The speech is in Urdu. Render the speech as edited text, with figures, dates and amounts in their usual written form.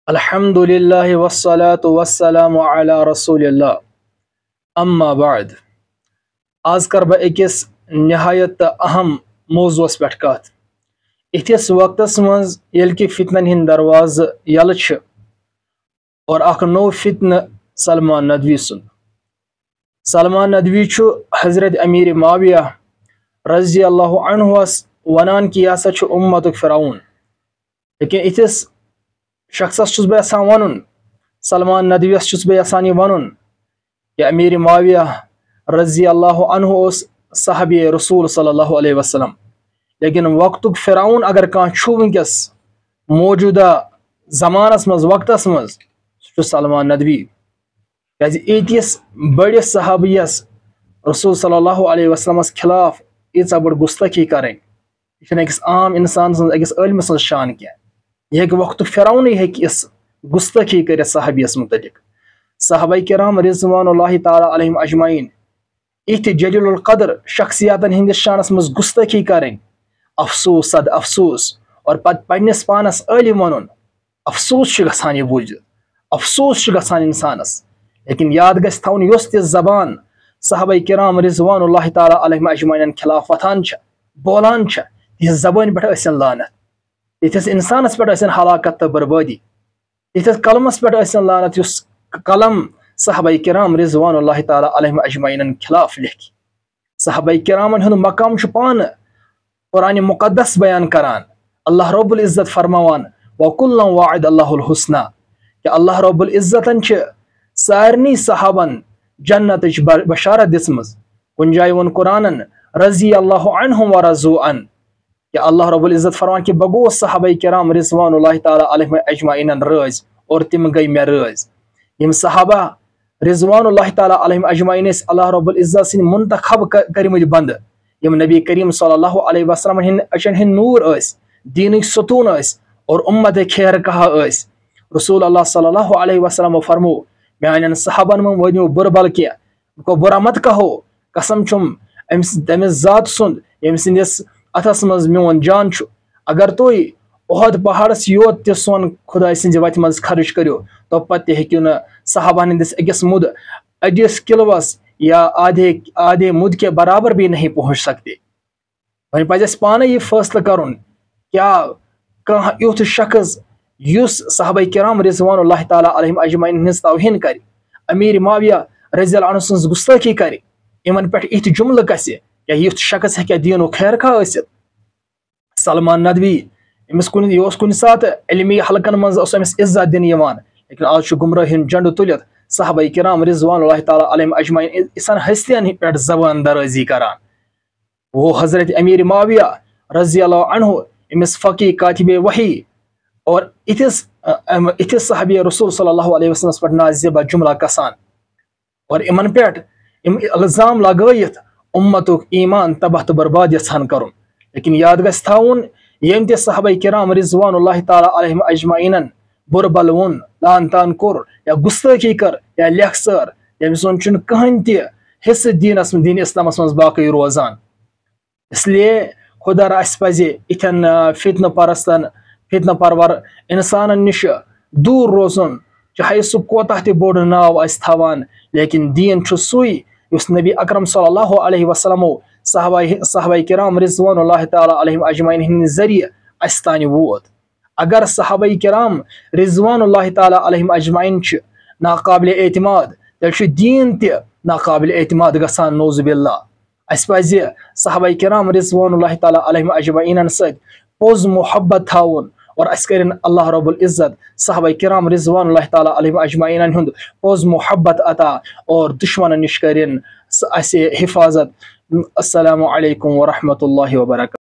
الحمد للہ والصلاة والسلام علی رسول اللہ اما بعد آز کر بہ اکس نہایت اہم موضوع پہ کت اتھس وقتس مز یل کہ فتنن ہند دروازہ یل اور اخ نو فتنہ سلمان ندوی سن سلمان ندوی حضرت امیر معاویہ رضی اللہ عنہ ونان کہ یہ سا امتک فرعون، لیکن اتھس شخصس بہ یژھان ون سلمان ندویس بہ یژھان یہ ون کہ امیر معاویہ رضی اللہ عنہ صحابی رسول صلی اللہ علیہ وسلم، لیکن وقتک فرعون اگر کان ونکس موجودہ زمانس مز وقتس مز سلمان ندوی، ایتس بڑس صحابیس رسول صلی اللہ علیہ وسلم خلاف ایسا بڑ گستاخی کریں یہ اکس عام انسان سن اکس علم سن شان کی یہ وقت فرعون اس گستاخی کر صحابیس متعلق۔ صحابہ کرام رضوان اللہ تعالی علیہم اجمعین ات جلیل القدر شخصیاتن ہندس شانس مز گستاخی کریں، افسوس صد افسوس، اور پتہ پنس پانس علم ون افسوس گژھان یہ بوجھت، افسوس گژھان انسانس، لیکن یاد گژھِ تھاون یس تہ زبان صحابہ کرام رضوان اللہ تعالی علیہم اجمعین خلاف وتھان بولان تہ زبان پہ ٲسِن لعنت، یتھس انسانس پہ ٲسِن ہلاکت تو بربادی، یتھس قلمس پہ ٲسِن لعنت یس قلم صحابہ کرام رضوان اللہ تعالی علیہم اجمعین خلاف لکھ۔ صحابہ کرامن ہند مقام پان قرآن مقدس بیان کران، اللہ رب العزت فرماوان وَكُلًّا وَعَدَ اللَّهُ الْحُسْنَى کہ اللہ رب العزتن سارنی صحابن جنت بشارت دسمز۔ کن جائے ون قرآن رضی اللہ عنہم ورضوا عنہ کہ اللہ رب العزت فرمان کہ بگو صحابہ کرام رضوان اللہ تعالی علیہم اجمعین راض اور تم گئی میں راض۔ یم صحابہ رضوان اللہ تعالی علیہم اجمعین اللہ رب العزت سن منتخب کرمت بند، یم نبی کریم صلی اللہ علیہ وسلم ہن اچن ہن نور دین ستون اور امت خیر کہا رسول اللہ صلی اللہ علیہ وسلم فرمو میان صحابن من ونیو بر بلکہ کو برا مت کہو، قسم چھم تمس ذات سند یم سندس اتھس مز میون جان اگر تھی احد پہاڑس یوت تہ سون خدا سند وتہ مز خرچ کرو تو پتہ ہیکو نا صحابہ ہندس اکس مد اڈس کلوس یا آدھے مد کے برابر بھی نہیں پہنچ سکتے۔ وہیں پزِ پانے یہ فیصلہ کرن کیا کانٛہہ یُتھ شخص یس صحابہ کرام رضوان اللہ تعالی علیہم اجمعین ہنز توہین کر، امیر معاویہ رضی اللہ عنہ سنز گستاخی کر، یمن پہ ات جملہ کس یا یُتھ شخص ہیکیا دین خیر خواہ ٲسِتھ۔ سلمان ندوی امس کن سات علمی حلقن مز امس عزت دن یوان، لیکن آج گمراہ جنڈ تلت صحابہ کرام رضوان اللہ تعالی علیہم اجمعین اسن ہستین پہ زبان درازی کران۔ وہ حضرت امیر معاویہ رضی اللہ عنہ امس فقی کاتب وحی اور اتھس صحابی رسول صلی اللہ علیہ وسلم پہ نازیبہ جملہ کسان اور امن پہ الزام لگائت امتک ایمان تباہ تو برباد یژھان کرن، لیکن یاد گژھِ تھاون یم تہ صحابہ کرام رضوان اللہ تعالی علیہم اجمعین بربل ون لان تان کور یا گستاخی کر یا لیکھ سر یم سن چھ کہن تہ حصہ دین اسلامس مز باقی روزان۔ اس لیے خدا را اس پزِ اتھن فتنہ پرستن فتنہ پرور انسانن نش دور روزن، چاہے سہ کوتاہ تہ بوڑ ناو آسہِ تھاوان، لیکن دین چھ سوی یس نبی اکرم صلی اللہ علیہ وسلم صحابہ کرام رضوان اللہ تعالی علیہم اجمعین ہند ذریعہ اس تان ووت۔ اگر صحابہ کرام رضوان اللہ تعالی علیہم اجمعین ناقابل اعتماد تیل دین تہ ناقابل اعتماد گژھان نعوذ باللہ۔ اس پزِ صحابہ کرام رضوان اللہ تعالی علیہم اجمعین ست پوز محبت تھاون اور اس کرن اللہ رب العزت صحابہ کرام رضوان اللہ تعالی علیہم اجمعین ہند پوز محبت عطا اور دشمن نش کرن اس حفاظت۔ السلام علیکم ورحمۃ اللہ وبرکاتہ۔